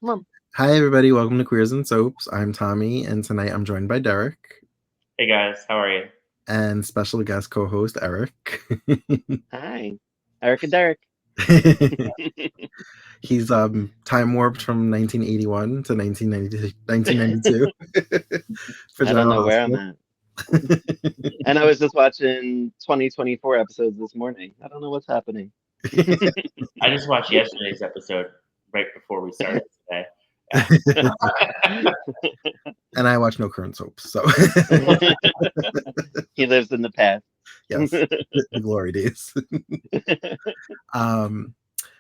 Come on. Hi, everybody. Welcome to Queers and Soaps. I'm Tommy, and tonight I'm joined by Derek Hey guys, how are you? and special guest co-host Eric. Hi. Eric and Derek. He's time warped from 1981 to 1992 for I don't General know where I'm Hospital. at. And I was just watching 2024 episodes this morning. I don't know what's happening. I just watched yesterday's episode right before we started today. And I watch no current soaps, so He lives in the past. yes, the glory days.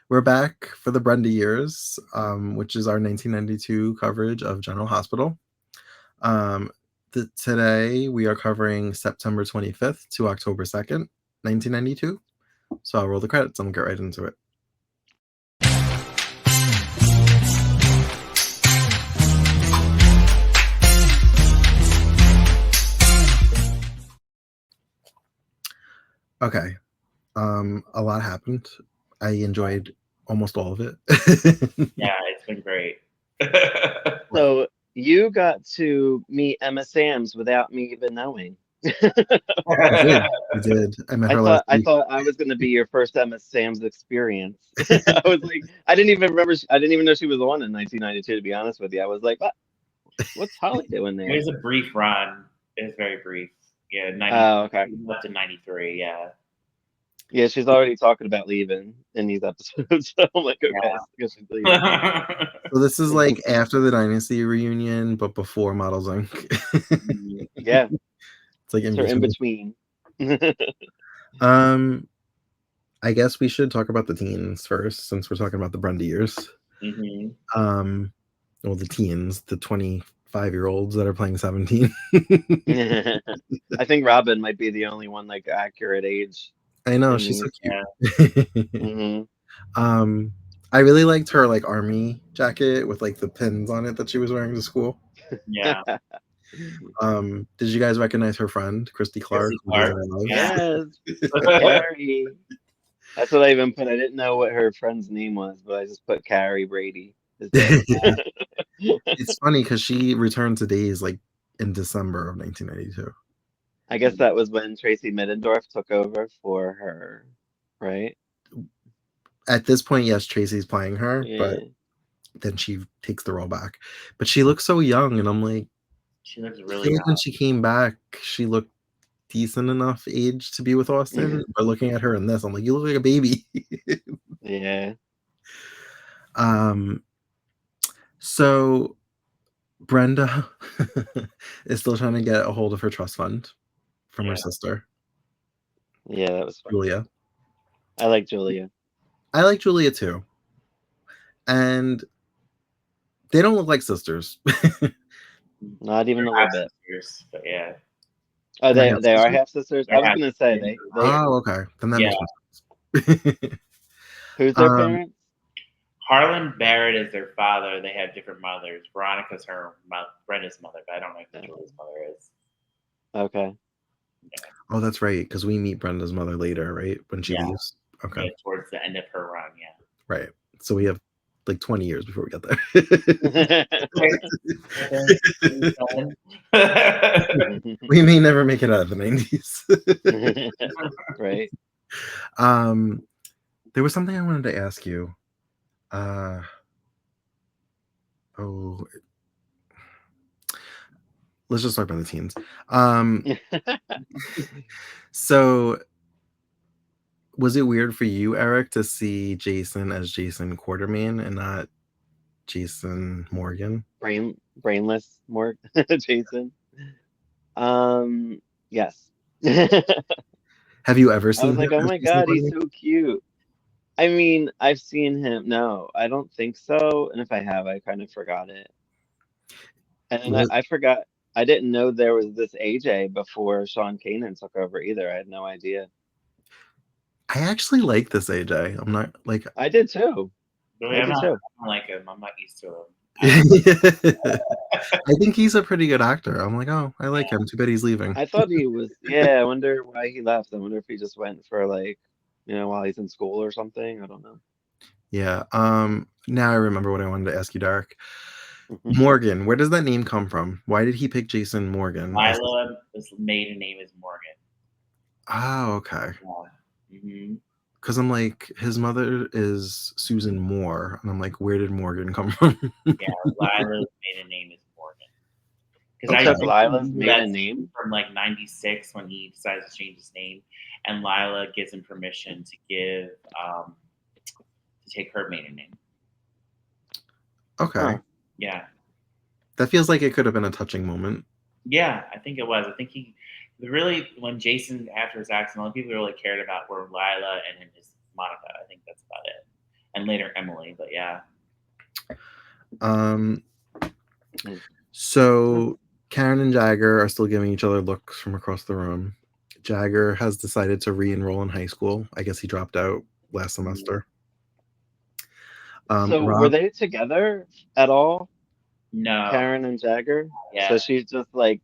We're back for the Brenda Years, which is our 1992 coverage of General Hospital. Today we are covering September 25th to October 2nd, 1992. So I'll roll the credits and we'll get right into it. Okay. A lot happened. I enjoyed almost all of it. Yeah, it's been great. So you got to meet Emma Sams without me even knowing. I did. I met her last I week. thought I was going to be your first Emma Sam's experience. I was like, I didn't even remember. I didn't even know she was the one in 1992. To be honest with you, I was like, what? What's Holly doing there? It was a brief run. It was very brief. Yeah, Oh, okay. Up to 93. Yeah. Yeah, she's already talking about leaving in these episodes. So I'm like, okay, Yeah. I guess she's leaving. So this is like after the Dynasty reunion, but before Models Inc. Yeah, It's like in between. I guess we should talk about the teens first, since we're talking about the Brenda years. Mm-hmm. Well, the teens, the 25-year-olds that are playing 17. I think Robin might be the only one like accurate age. I know, she's so cute. Yeah. Mm-hmm. I really liked her like army jacket with like the pins on it that she was wearing to school. Yeah. Did you guys recognize her friend, Christy Clark? Yes. Carrie. That's what I even put. I didn't know what her friend's name was, but I just put Carrie Brady. It's funny because she returned to Days like in December of 1992. I guess that was when Tracy Middendorf took over for her, right? At this point, yes, Tracy's playing her, Yeah. but then she takes the role back. But she looks so young, and I'm like, she looks really young. When she came back, she looked decent enough age to be with Austin. But looking at her in this, I'm like, you look like a baby. Yeah. So Brenda is still trying to get a hold of her trust fund from her sister. Yeah, that was fun. Julia. I like Julia. I like Julia too. And they don't look like sisters. Not even a little bit. Sisters, but yeah. Oh, they are half sisters. I was gonna say they. Oh, okay. Then that makes sense. Who's their parents? Harlan Barrett is their father. They have different mothers. Veronica's her Brenda's mother, but I don't know who Julia's mother is. Okay. Yeah. Oh, that's right, because we meet Brenda's mother later, right? When she leaves. Okay. Yeah, towards the end of her run, yeah. Right. So we have like 20 years before we get there. We may never make it out of the 90s. Right. There was something I wanted to ask you. Let's just talk about the teens. So was it weird for you, Eric, to see Jason as Jason Quartermain and not Jason Morgan? Brainless Jason. Yes. Have you ever seen I was like, him oh my God, he's so cute. I mean, I've seen him. No, I don't think so. And if I have, I kind of forgot it. And then I forgot. I didn't know there was this AJ before Sean Kanan took over either. I had no idea. I actually like this AJ. I'm not like. I did too. Really, I don't like him. I'm not used to him. I think he's a pretty good actor. I'm like, oh, I like him. Too bad he's leaving. I thought he was. Yeah, I wonder why he left. I wonder if he just went for like, while he's in school or something. I don't know. Yeah. Now I remember what I wanted to ask you, Derek. Morgan, where does that name come from? Why did he pick Jason Morgan? Lila's maiden name is Morgan. Oh, okay. Yeah. Mm-hmm. Because I'm like, his mother is Susan Moore, and I'm like, where did Morgan come from? Yeah, Lila's maiden name is Morgan. Because I took Lila's maiden name from like '96 when he decides to change his name, and Lila gives him permission to give to take her maiden name. Okay. Huh. Yeah. That feels like it could have been a touching moment. Yeah, I think it was. I think he really, when Jason, after his accident, all the people really cared about were Lila and his Monica. I think that's about it. And later Emily, but yeah. So Karen and Jagger are still giving each other looks from across the room. Jagger has decided to re-enroll in high school. I guess he dropped out last semester. So were they together at all? No. Karen and Jagger? Yeah. So she's just like,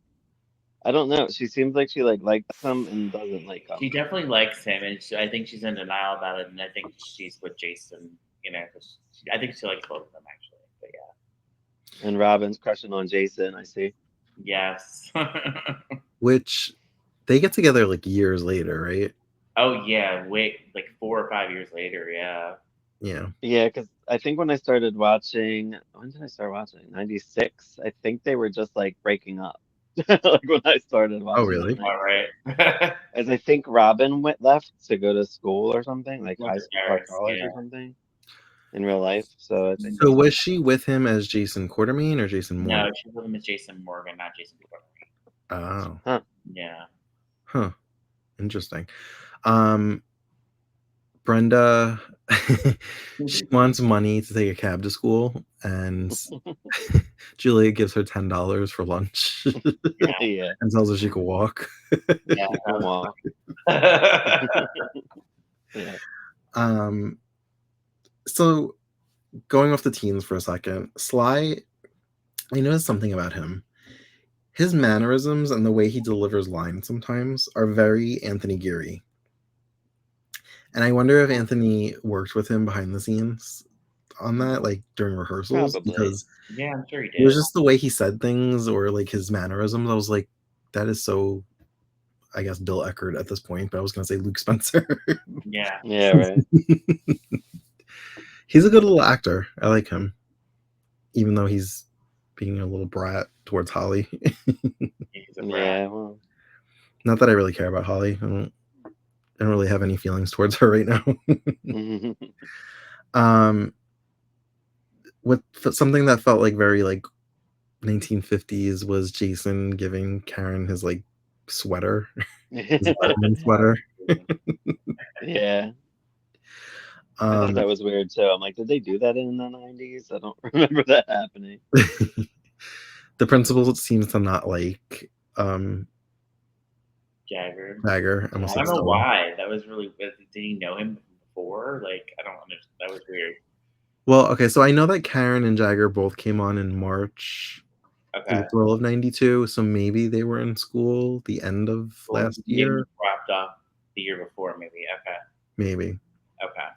I don't know. She seems like she likes him and doesn't like him. She definitely likes him, and I think she's in denial about it. And I think she's with Jason, because I think she likes both of them actually. But yeah. And Robin's crushing on Jason. I see. Yes. Which they get together like years later, right? Oh yeah, like 4 or 5 years later. Yeah. Yeah. Yeah, because I think when I started watching, when did I start watching? 96. I think they were just like breaking up. Like when I started watching. Oh, really? All right. As I think Robin left to go to school or something, like high school or college yeah. or something, in real life. So I think. So was she with him as Jason Quartermain or Jason Morgan? No, she's with him as Jason Morgan, not Jason Quartermain. Oh. Huh. Yeah. Huh. Interesting. Brenda, she wants money to take a cab to school, and Julia gives her $10 for lunch. Yeah. And tells her she can walk. Yeah. Wow. Yeah. So going off the teens for a second, Sly, I noticed something about him. His mannerisms and the way he delivers lines sometimes are very Anthony Geary. And I wonder if Anthony worked with him behind the scenes on that, like during rehearsals. Probably. Because yeah, I'm sure he did. It was just the way he said things or like his mannerisms. I was like, that is so, I guess, Bill Eckert at this point, but I was going to say Luke Spencer. Yeah. Yeah, right. He's a good little actor. I like him. Even though he's being a little brat towards Holly. He's a brat. Yeah, well. Not that I really care about Holly. I don't really have any feelings towards her right now. With something that felt like very like 1950s was Jason giving Karen his like sweater, his Letterman sweater. Yeah. I thought that was weird too. I'm like, did they do that in the 90s? I don't remember that happening. The principal seems to not like Jagger. I don't know why. That was really. Did he know him before? Like, I don't understand. That was weird. Well, okay, so I know that Karen and Jagger both came on in March, April of '92, so maybe they were in school the end of last year. Wrapped up the year before, maybe. Okay. Maybe. Okay.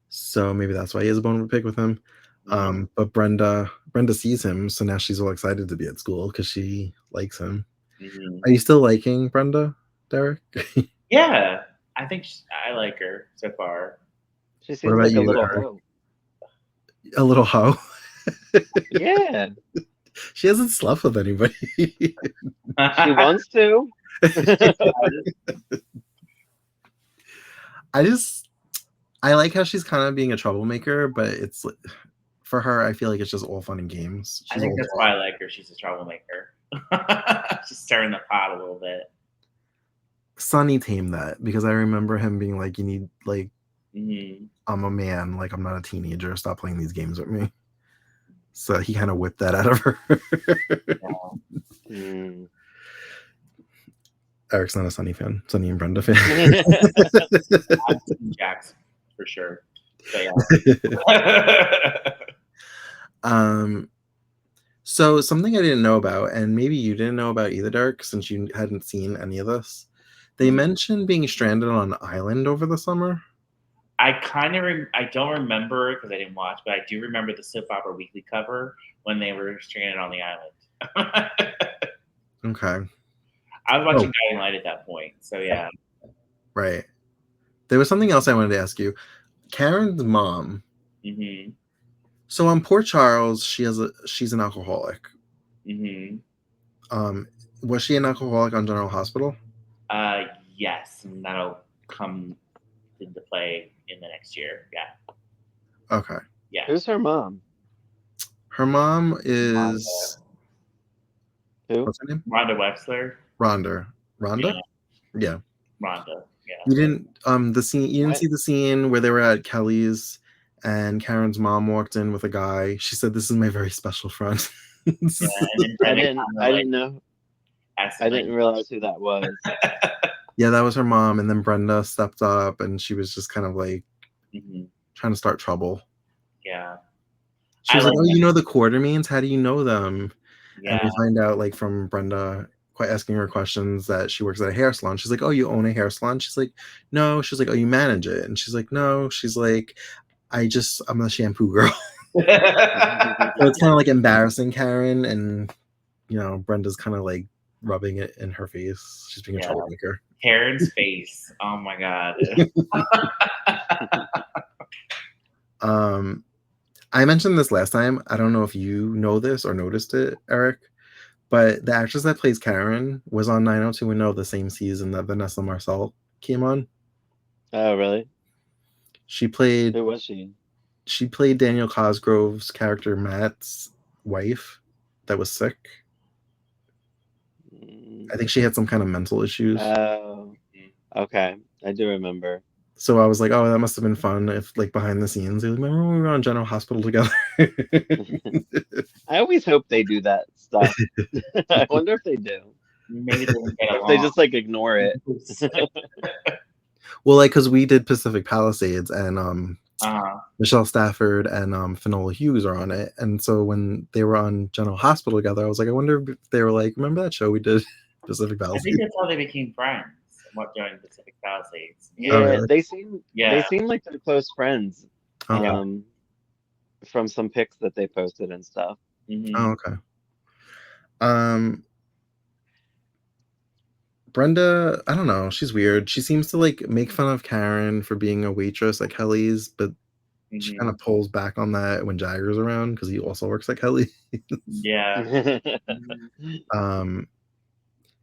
So maybe that's why he has a bone to pick with him. But Brenda sees him, so now she's all excited to be at school because she likes him. Mm-hmm. Are you still liking Brenda, Derek? Yeah, I think I like her so far. She seems like a little hoe. A little hoe? Yeah. She hasn't slept with anybody. She wants to. I like how she's kind of being a troublemaker, but it's for her, I feel like it's just all fun and games. I think that's why I like her. She's a troublemaker. She's stirring the pot a little bit. Sonny tamed that because I remember him being like, you need like, I'm a man, like I'm not a teenager. Stop playing these games with me. So he kind of whipped that out of her. Eric's not a Sonny fan. Sonny and Brenda fan. I'm Jax for sure. Yeah. So something I didn't know about, and maybe you didn't know about either, Derek, since you hadn't seen any of this. They mentioned being stranded on an island over the summer. I kind of I don't remember because I didn't watch, but I do remember the soap opera weekly cover when they were stranded on the island. Okay. I was watching Guiding Light at that point, so yeah. Right. There was something else I wanted to ask you. Karen's mom. Mm-hmm. So on Port Charles, she's an alcoholic. Mm-hmm. Was she an alcoholic on General Hospital? Yes, and that'll come into play in the next year. Yeah. Okay. Yeah. Who's her mom? Her mom is Who? what's her name? Rhonda Wexler. Rhonda. Rhonda? Yeah. Rhonda. Yeah. You didn't the scene you didn't What? see the scene where they were at Kelly's and Karen's mom walked in with a guy. She said, "This is my very special friend." Yeah, and then I Brenda didn't know. I didn't realize who that was. Yeah, that was her mom, and then Brenda stepped up and she was just kind of like trying to start trouble. Yeah. She was like, "Oh, you know the quarter means? How do you know them?" Yeah. And we find out like from Brenda quite asking her questions that she works at a hair salon. She's like, "Oh, you own a hair salon?" She's like, "No." She's like, "Oh, you manage it?" And she's like, "No." She's like, I'm the shampoo girl." So it's kind of like embarrassing Karen, and Brenda's kind of like rubbing it in her face. She's being a troublemaker. Karen's face. Oh my god. I mentioned this last time. I don't know if you know this or noticed it, Eric, but the actress that plays Karen was on 90210 the same season that Vanessa Marcel came on. Oh, really? She played. Who was she? She played Daniel Cosgrove's character Matt's wife that was sick. I think she had some kind of mental issues. Oh, okay. I do remember. So I was like, oh, that must have been fun if, like, behind the scenes, like, remember when we were on General Hospital together? I always hope they do that stuff. I wonder if they do. Maybe they don't get along. They just like ignore it. Well, like, because we did Pacific Palisades, and Michelle Stafford and Finola Hughes are on it, and so when they were on General Hospital together, I was like, I wonder if they were like, remember that show we did, Pacific Palisades? I think that's how they became friends. What during Pacific Palisades? Yeah, really? they seem like they're close friends. Okay. From some pics that they posted and stuff. Mm-hmm. Oh, okay. Brenda, I don't know. She's weird. She seems to like make fun of Karen for being a waitress at Kelly's, but she kind of pulls back on that when Jagger's around because he also works at Kelly. Yeah.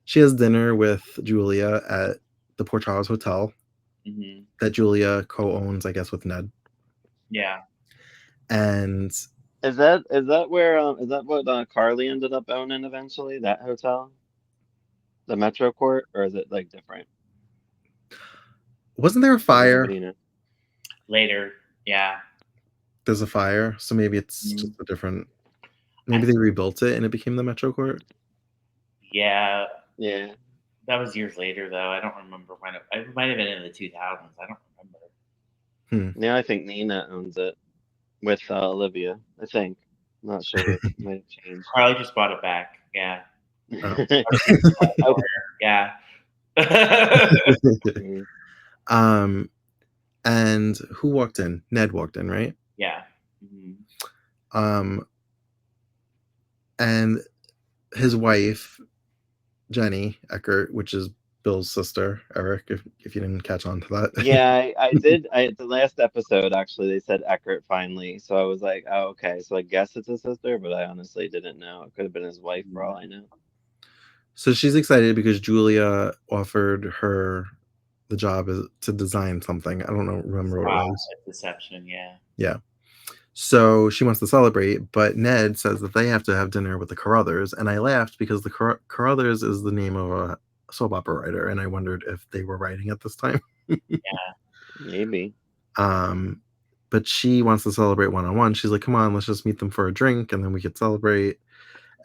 She has dinner with Julia at the Port Charles Hotel that Julia co-owns, I guess, with Ned. Yeah. And is that where is that what Carly ended up owning eventually? That hotel, the Metro Court, or is it like different? Wasn't there a fire later? Yeah. There's a fire, so maybe it's just a different. Maybe they rebuilt it and it became the Metro Court. Yeah. Yeah. That was years later, though. I don't remember when. It might have been in the 2000s. I don't remember. Yeah, I think Nina owns it with Olivia. I think. I'm not sure. It might have changed. Carly just bought it back. Yeah. Oh. Yeah. And who walked in? Ned walked in, right? Yeah. And his wife, Jenny Eckert, which is Bill's sister, Eric, if you didn't catch on to that. Yeah, I did. The last episode, actually, they said Eckert finally. So I was like, oh, okay. So I guess it's his sister, but I honestly didn't know. It could have been his wife for all I know. So she's excited because Julia offered her the job to design something. I don't remember what it was. Deception, yeah. Yeah. So she wants to celebrate, but Ned says that they have to have dinner with the Carruthers, and I laughed because the Carruthers is the name of a soap opera writer, and I wondered if they were writing at this time. Yeah, maybe. But she wants to celebrate one-on-one. She's like, "Come on, let's just meet them for a drink, and then we could celebrate."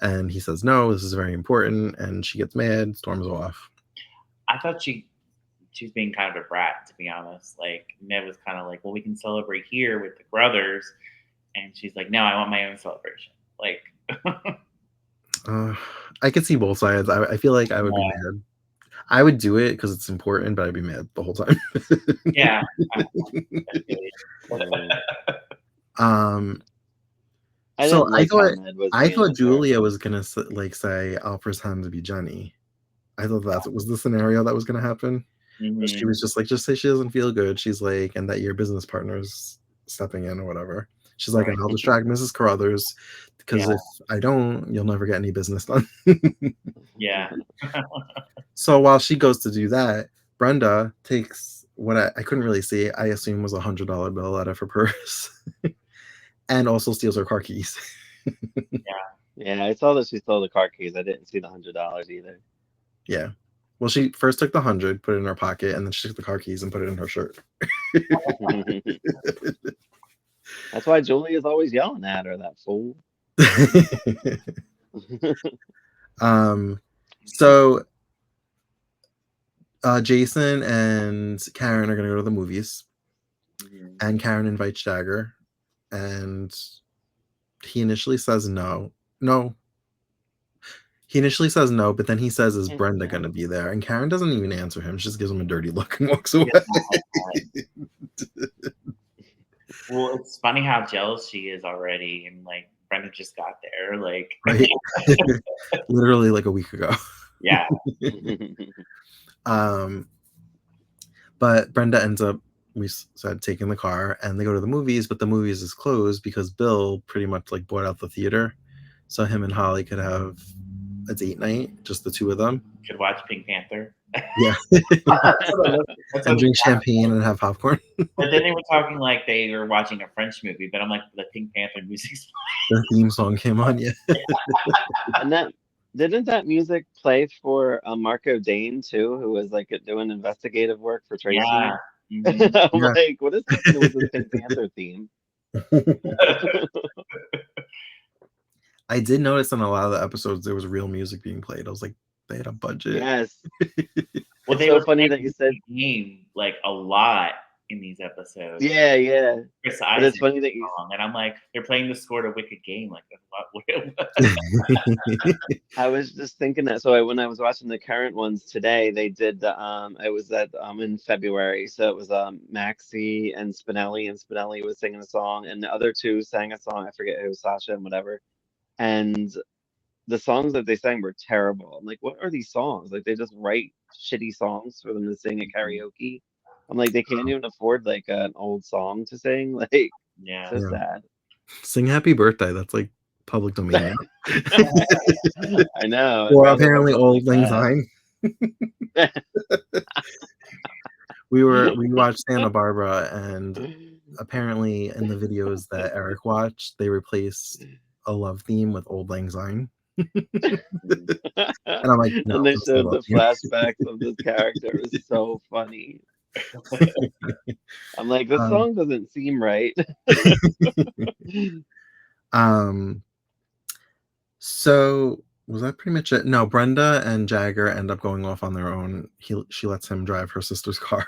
And he says, "No, this is very important," and she gets mad, storms off. I thought she's being kind of a brat, to be honest. Like Ned was kind of like, "Well, we can celebrate here with the brothers." And she's like, no, I want my own celebration. Like, I could see both sides. I feel like I would be mad. I would do it because it's important, but I'd be mad the whole time. Yeah. I So didn't like how Ned was I being thought with her. Julia was gonna like say, "I'll pretend to be Jenny." I thought that was the scenario that was gonna happen. But she was just like, "Just say she doesn't feel good." She's like, "And that your business partner's stepping in or whatever." She's like, Right. "And I'll distract Mrs. Carruthers because Yeah. if I don't, you'll never get any business done." Yeah. So while she goes to do that, Brenda takes what I couldn't really see. I assume was $100 bill out of her purse, and also steals her car keys. Yeah, I saw that she stole the car keys. I didn't see the $100 either. Yeah. Well, she first took the 100, put it in her pocket, and then she took the car keys and put it in her shirt. That's why Julia's always yelling at her, that fool. So Jason and Karen are gonna go to the movies, and Karen invites Jagger, and he initially says no. No. He initially says no, but then he says, "Is Brenda gonna be there?" And Karen doesn't even answer him. She just gives him a dirty look and walks away. Well, it's funny how jealous she is already, and like Brenda just got there, like Right? Literally like a week ago. yeah. But Brenda ends up, we said, taking the car, and they go to the movies, but the movies is closed because Bill pretty much like bought out the theater, so him and Holly could have a date night, just the two of them. Should watch Pink Panther. Yeah. And drink champagne and have popcorn. But then they were talking like they were watching a French movie, but I'm like, the Pink Panther music's The theme song came on, yeah. And didn't that music play for Marco Dane too, who was like doing investigative work for Tracy? Yeah. I'm like, what is happening with this Pink Panther theme? I did notice in a lot of the episodes there was real music being played. I was like, they had a budget. Yes. Well, It's so funny that you said game like a lot in these episodes. Yeah, yeah. Chris But it's funny that you song, and I'm like, they're playing the score to Wicked Game. Like, what? I was just thinking that. So when I was watching the current ones today, they did the it was that in February. So it was Maxie and Spinelli was singing a song, and the other two sang a song. I forget who, Sasha and whatever. And the songs that they sang were terrible. I'm like, what are these songs? Like they just write shitty songs for them to sing at karaoke. I'm like, they can't even afford like an old song to sing. Like, Yeah. so sad. Sing Happy Birthday. That's like public domain. I know. Or apparently Old Lang Syne. We watched Santa Barbara, and apparently in the videos that Eric watched, they replaced a love theme with Old Lang Syne. And I'm like, no, and they showed the flashbacks of this character. It was so funny. I'm like, this song doesn't seem right. So was that pretty much it? No, Brenda and Jagger end up going off on their own. She lets him drive her sister's car.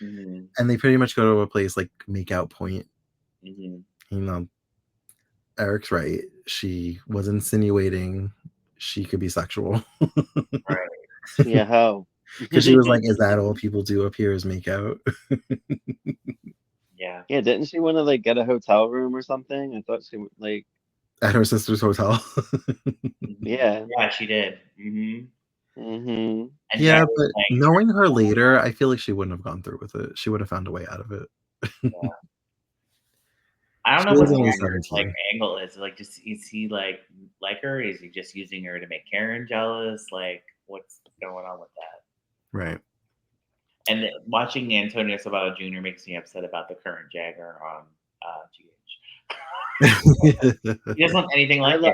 And they pretty much go to a place like Makeout Point. You know, Eric's right. She was insinuating she could be sexual. Right. Yeah, how? Because she was like, is that all people do up here is make out? Yeah. Yeah, didn't she want to like get a hotel room or something? I thought she would like at her sister's hotel. Yeah. Yeah, she did. And yeah, but like, knowing her later, I feel like she wouldn't have gone through with it. She would have found a way out of it. Yeah. I don't know what Karen's like angle is. Like, just is he like her? Is he just using her to make Karen jealous? Like, what's going on with that? Right. And watching Antonio Sabato Jr. makes me upset about the current Jagger on GH. He doesn't look anything like him.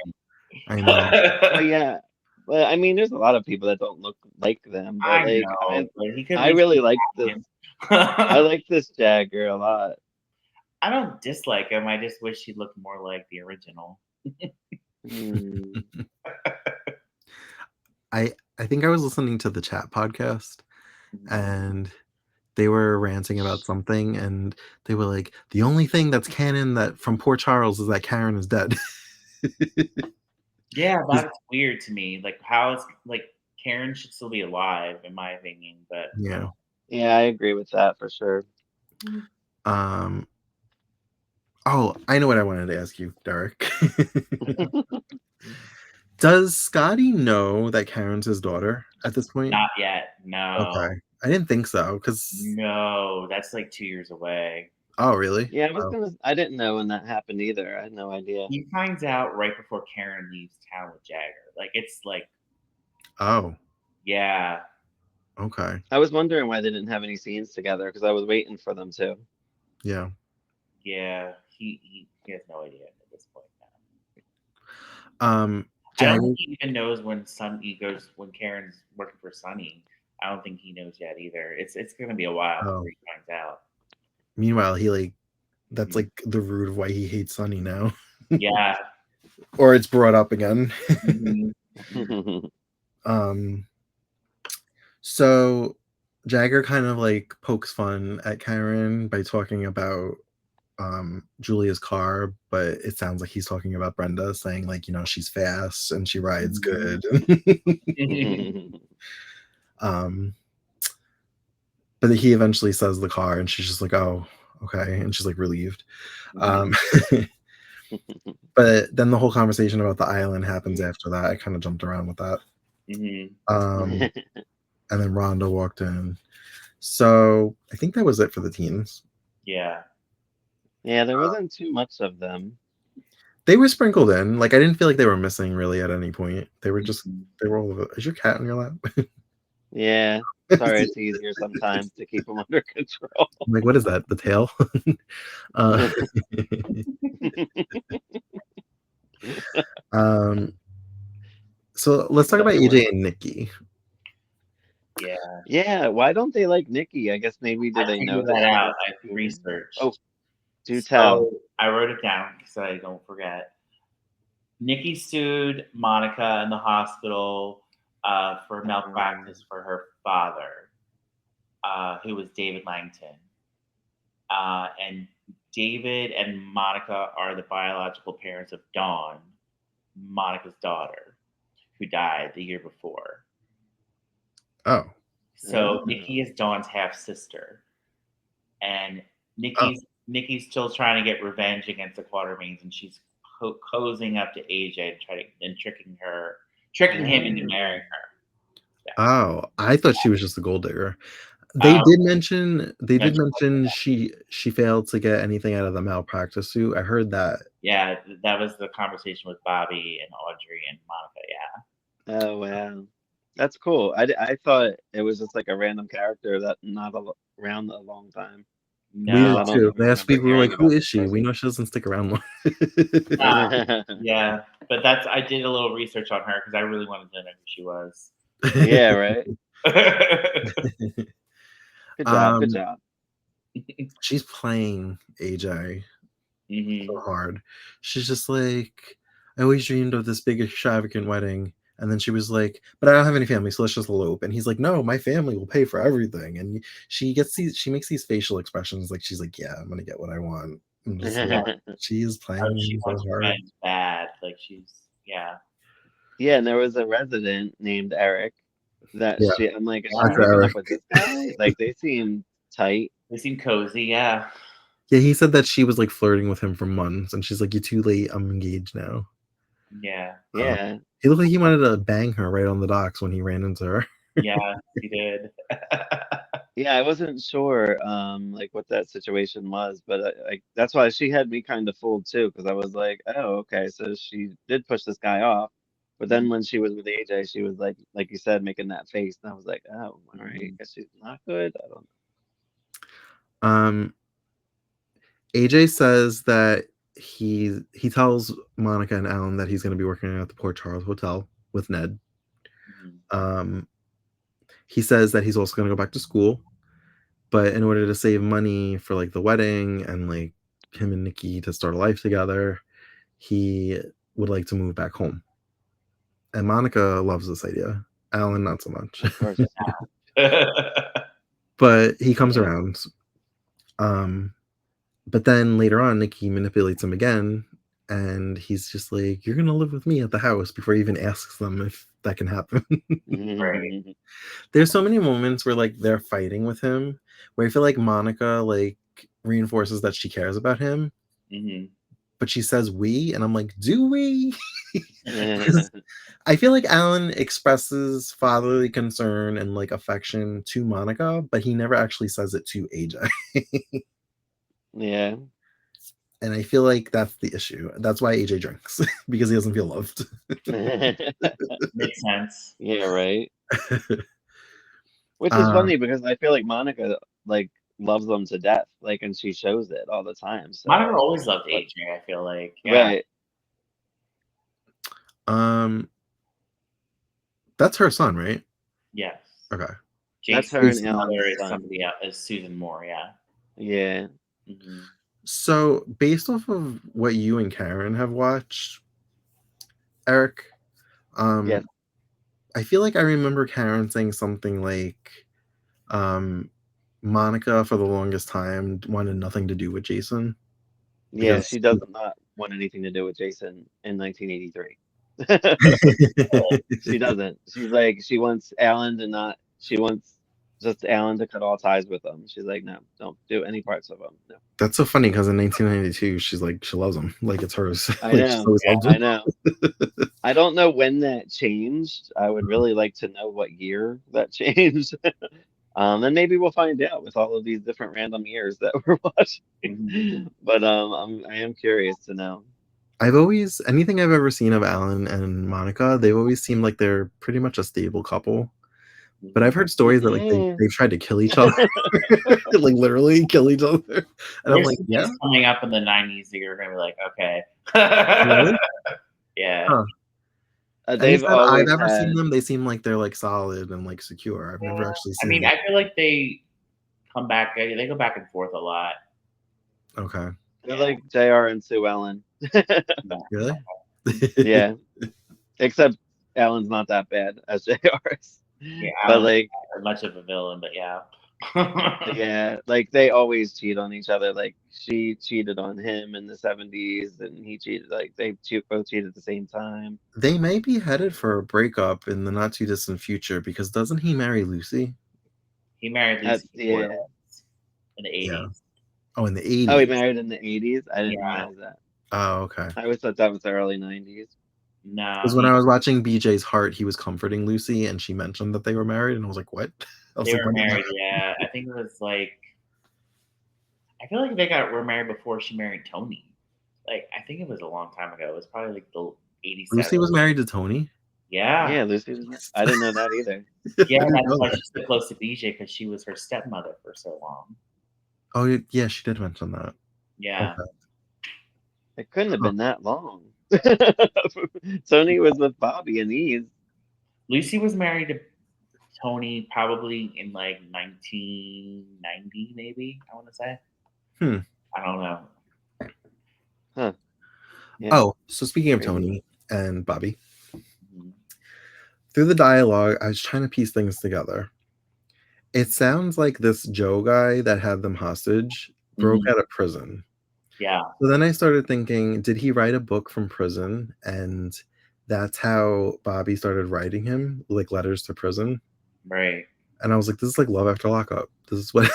I know. Well, yeah. Well, I mean, there's a lot of people that don't look like them. But I like, know. I really like this. I like this Jagger a lot. I don't dislike him. I just wish he looked more like the original. I think I was listening to the Chat podcast, and they were ranting about something, and they were like, the only thing that's canon that from Poor Charles is that Karen is dead. Yeah, that's weird to me. Like, how is like Karen should still be alive, in my opinion. But Yeah. Yeah, I agree with that for sure. Oh, I know what I wanted to ask you, Derek. Does Scotty know that Karen's his daughter at this point? Not yet. No. Okay. I didn't think so, because... No, that's like 2 years away. Oh, really? Yeah, Oh. I didn't know when that happened either. I had no idea. He finds out right before Karen leaves town with Jagger. Like, it's like, Oh, yeah. okay. I was wondering why they didn't have any scenes together because I was waiting for them to. Yeah. Yeah. He has no idea at this point now. I don't think he even knows when when Karen's working for Sonny. I don't think he knows yet either. It's gonna be a while before he finds out. Meanwhile, that's like the root of why he hates Sonny now. Yeah. Or it's brought up again. So Jagger kind of like pokes fun at Karen by talking about Julia's car, but it sounds like he's talking about Brenda, saying like, she's fast and she rides good. But he eventually says the car, and she's just like, oh, okay, and she's like relieved. But then the whole conversation about the island happens after that. I kind of jumped around with that. And then Rhonda walked in. So I think that was it for the teens. Yeah. Yeah, there wasn't too much of them. They were sprinkled in. Like, I didn't feel like they were missing really at any point. They were all over. Is your cat in your lap? Yeah. Sorry, it's easier sometimes to keep them under control. I'm like, what is that? The tail? So let's talk about AJ and Nikki. Yeah. Yeah. Why don't they like Nikki? I guess maybe they know that out? I researched. Oh, do tell. I wrote it down so I don't forget. Nikki sued Monica in the hospital for malpractice for her father, who was David Langton. And David and Monica are the biological parents of Dawn, Monica's daughter, who died the year before. Oh. So Nikki is Dawn's half sister, and Nikki's still trying to get revenge against the Quatermains, and she's cozying up to AJ and tricking him into marrying her. Yeah. Oh, I thought she was just a gold digger. They did mention she failed to get anything out of the malpractice suit. I heard that. Yeah, that was the conversation with Bobby and Audrey and Monica. Yeah. Oh wow, that's cool. I thought it was just like a random character that not around a long time. No, we did too. Last week we were like, "Who is she?" We know she doesn't stick around long. Yeah, but I did a little research on her because I really wanted to know who she was. Yeah, right. Good job. Good job. She's playing AJ so hard. She's just like, I always dreamed of this big extravagant wedding. And then she was like, but I don't have any family, so let's just elope. And he's like, no, my family will pay for everything. And she makes these facial expressions like she's like, yeah, I'm gonna get what I want. She is playing so hard. Bad. Like yeah. Yeah, and there was a resident named Eric that I'm like, is she hooking up with this guy? Like they seem tight. They seem cozy, yeah. Yeah, he said that she was like flirting with him for months, and she's like, "You're too late. I'm engaged now." Yeah. Yeah. He looked like he wanted to bang her right on the docks when he ran into her. Yeah, he did. Yeah, I wasn't sure like what that situation was, but that's why she had me kind of fooled too, because I was like, oh, okay, so she did push this guy off. But then when she was with AJ, she was like you said, making that face, and I was like, oh, all right, I guess she's not good. I don't know. AJ says that he tells Monica and Alan that he's going to be working at the Port Charles Hotel with Ned. He says that he's also going to go back to school, but in order to save money for like the wedding and like him and Nikki to start a life together, he would like to move back home. And Monica loves this idea. Alan, not so much. Of course. But he comes around. But then later on, Nikki manipulates him again and he's just like, "You're gonna live with me at the house," before he even asks them if that can happen. Right. There's so many moments where like they're fighting with him, where I feel like Monica like reinforces that she cares about him, but she says "we," and I'm like, "Do we?" Because I feel like Alan expresses fatherly concern and like affection to Monica, but he never actually says it to AJ. Yeah. And I feel like that's the issue. That's why AJ drinks, because he doesn't feel loved. Makes sense. Yeah, right. Which is funny because I feel like Monica like loves them to death, like, and she shows it all the time. So, Monica always loved but, AJ, I feel like. Yeah. right. That's her son, right? Yes. Okay. That's Jason's her and mother Alan's is son. somebody else, is Susan Moore, yeah. Yeah. So, based off of what you and Karen have watched, Eric, Yes. I feel like I remember Karen saying something like, Monica for the longest time wanted nothing to do with Jason. Yeah, Because she does not want anything to do with Jason in 1983. She doesn't. She's like, she wants Alan to not, she wants just Alan to cut all ties with him. She's like, no, don't do any parts of him. No. That's so funny because in 1992, she's like, she loves him. Like, it's hers. I Like, she's know. always loved I him. know. I don't know when that changed. I would really like to know what year that changed. And maybe we'll find out with all of these different random years that we're watching. But I am curious to know. Anything I've ever seen of Alan and Monica, they've always seemed like they're pretty much a stable couple. But I've heard stories that like they've tried to kill each other, like literally kill each other. And There's I'm like, some yeah, things coming up in the 90s that you're going to be like, okay. really? Yeah. Huh. They've Anytime I've always ever seen had. them, they seem like they're like solid and like secure. I've never actually I seen mean, them. I feel like they come back, they go back and forth a lot. Okay. They're like JR and Sue Ellen. Really? Yeah. Except Alan's not that bad as JR's. Yeah, But Alan's like, not much of a villain, but yeah. yeah, like they always cheat on each other. Like she cheated on him in the 70s and he cheated, like both cheated at the same time. They may be headed for a breakup in the not too distant future because doesn't he marry Lucy? He married Lucy before Yeah. in the 80s. Yeah. Oh, in the 80s. Oh, he married in the 80s? I didn't Yeah. realize that. Oh, okay. I always thought that was the early 90s. No. Because when I was watching BJ's Heart, he was comforting Lucy and she mentioned that they were married, and I was like, what? They were married, yeah. I think it was like, I feel like were married before she married Tony. Like, I think it was a long time ago. It was probably like the 87. Lucy was married to Tony? Yeah. Yeah, Lucy was. I didn't know that either. Yeah, that's why she's so close to BJ, because she was her stepmother for so long. Oh, yeah, she did mention that. Yeah. Okay. It couldn't have been that long. Tony was with Bobby and Eve. Lucy was married to Tony probably in like 1990, maybe, I want to say. I don't know. Huh. Yeah. Oh, so speaking of Tony and Bobby, through the dialogue, I was trying to piece things together. It sounds like this Joe guy that had them hostage broke out of prison. Yeah. So then I started thinking, did he write a book from prison? And that's how Bobby started writing him, like letters to prison. Right. And I was like, this is like Love After Lockup. This is what.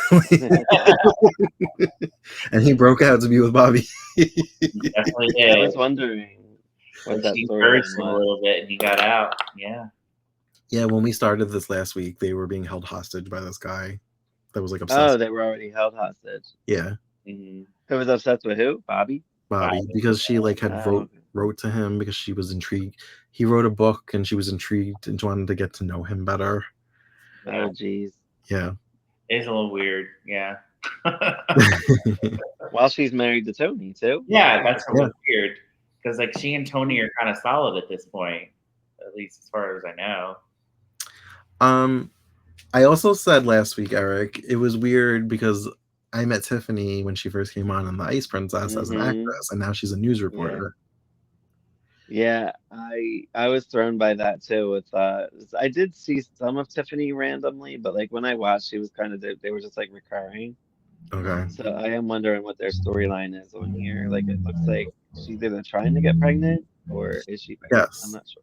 And he broke out to be with Bobby. Definitely did. I was wondering what that story was. A little bit, and he got out. Yeah. Yeah, when we started this last week, they were being held hostage by this guy that was like obsessed. Oh, they were already held hostage. Yeah. Who was obsessed with who? Bobby, because she like had wrote to him because she was intrigued. He wrote a book and she was intrigued and wanted to get to know him better. Oh, geez. Yeah. It's a little weird. Yeah. While she's married to Tony too. Yeah, that's weird. Because like she and Tony are kind of solid at this point, at least as far as I know. I also said last week, Eric, it was weird because I met Tiffany when she first came on The Ice Princess as an actress, and now she's a news reporter. Yeah, I was thrown by that too. With I did see some of Tiffany randomly, but like when I watched, she was kind of they were just like recurring. Okay. So I am wondering what their storyline is on here. Like it looks like she's either trying to get pregnant or is she pregnant? I'm Yes. not sure.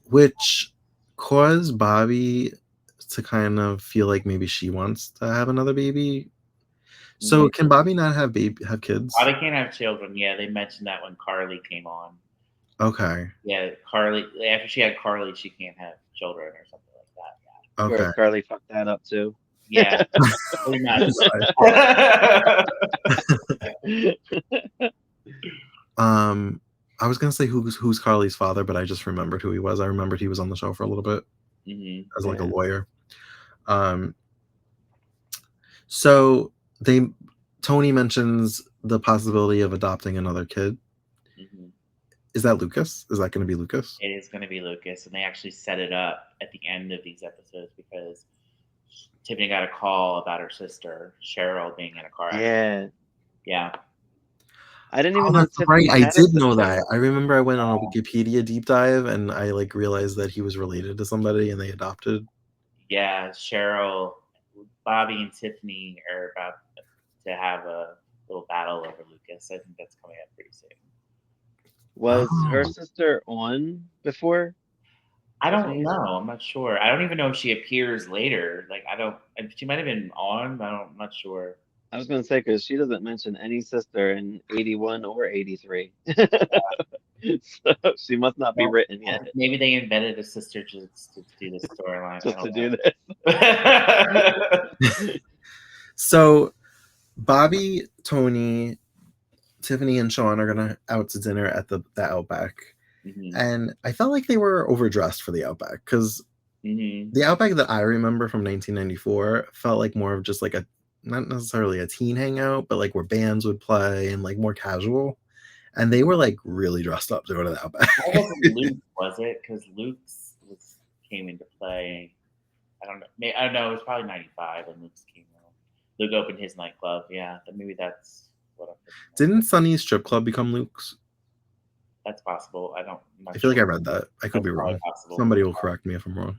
Which caused Bobby to kind of feel like maybe she wants to have another baby. So can Bobby not have kids? Bobby can't have children. Yeah, they mentioned that when Carly came on. Okay. Yeah, Carly. After she had Carly, she can't have children or something like that. Yeah. Okay. Or Carly fucked that up too. Yeah, pretty much. I was gonna say who's Carly's father, but I just remembered who he was. I remembered he was on the show for a little bit as like a lawyer. So Tony mentions the possibility of adopting another kid. Mm-hmm. Is that Lucas? Is that going to be Lucas? It is going to be Lucas, and they actually set it up at the end of these episodes because Tiffany got a call about her sister Cheryl being in a car accident. Yeah. I didn't even know Tiffany right. I did know that. I remember I went on a Wikipedia deep dive and I like realized that he was related to somebody and they adopted. Yeah, Cheryl, Bobby, and Tiffany are about to have a little battle over Lucas. I think that's coming up pretty soon. Was her sister on before? I don't know. I'm not sure. I don't even know if she appears later. Like she might have been on, but I'm not sure. I was going to say because she doesn't mention any sister in 81 or 83. So she must not be written yet. Maybe they invented a sister just to do this storyline. Just to do this. So Bobby, Tony, Tiffany, and Sean are gonna out to dinner at the Outback. Mm-hmm. And I felt like they were overdressed for the Outback because the Outback that I remember from 1994 felt like more of just like not necessarily a teen hangout, but like where bands would play and like more casual. And they were like really dressed up to go to the Outback. That wasn't Luke, was it? Because Luke's came into play. I don't know. It was probably 95 when Luke's came out. Luke opened his nightclub. Yeah, maybe that's what I'm thinking. Didn't Sunny's strip club become Luke's? That's possible. I feel like I read that. I could be wrong. Possible. Somebody will correct me if I'm wrong.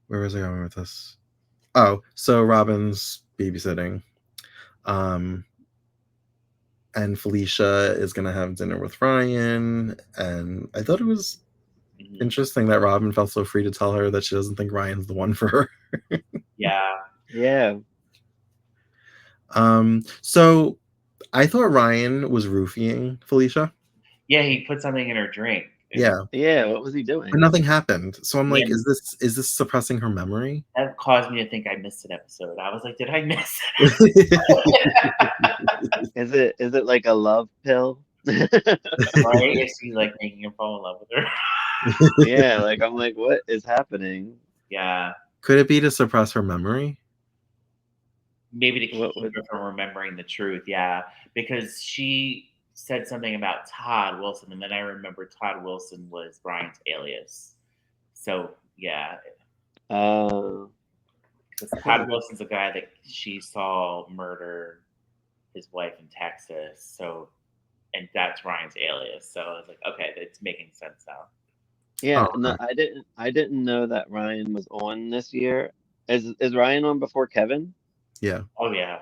Where was I going with this? Oh, so Robin's babysitting. And Felicia is going to have dinner with Ryan. And I thought it was interesting that Robin felt so free to tell her that she doesn't think Ryan's the one for her. Yeah. So I thought Ryan was roofing Felicia. Yeah, he put something in her drink. Yeah. What was he doing? But nothing happened. So I'm like, is this suppressing her memory? That caused me to think I missed an episode. I was like, did I miss it? Is it like a love pill? Right? Is she like making him fall in love with her? Yeah, like I'm like, what is happening? Yeah. Could it be to suppress her memory? Maybe to keep her from remembering the truth, yeah. Because she said something about Todd Wilson, and then I remember Todd Wilson was Brian's alias. So, yeah. Todd Wilson's a guy that she saw murder his wife in Texas. So, and that's Ryan's alias. So I was like, okay, it's making sense now. Yeah, no, I didn't know that Ryan was on this year. Is Ryan on before Kevin? Yeah. Oh yeah.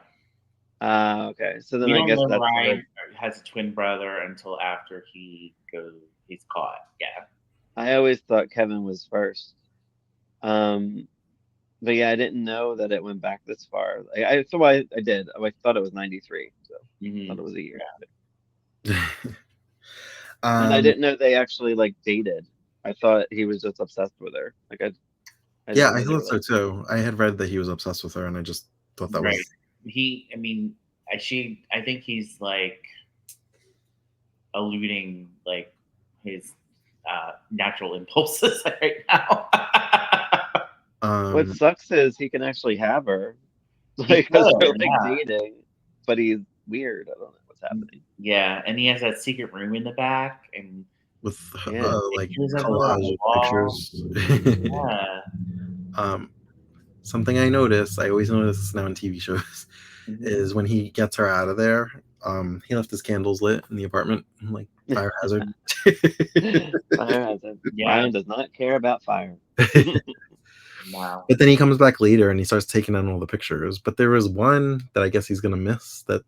Okay. So then I guess that's Ryan has a twin brother until after he's caught. Yeah. I always thought Kevin was first. But yeah, I didn't know that it went back this far. I did. I thought it was 93. So I thought it was a year. And I didn't know they actually like dated. I thought he was just obsessed with her. Like I thought so too. I had read that he was obsessed with her, and I just thought that was. I think he's like eluding like his natural impulses right now. What sucks is he can actually have her, like because they're like dating, but he's weird. I don't know what's happening. Yeah, and he has that secret room in the back, and with like collage pictures. Yeah. Something I noticed, I always notice this now in TV shows, is when he gets her out of there, he left his candles lit in the apartment. I'm like, fire hazard. Fire hazard. Yeah. Ryan does not care about fire. Wow. But then he comes back later and he starts taking down all the pictures. But there was one that I guess he's gonna miss that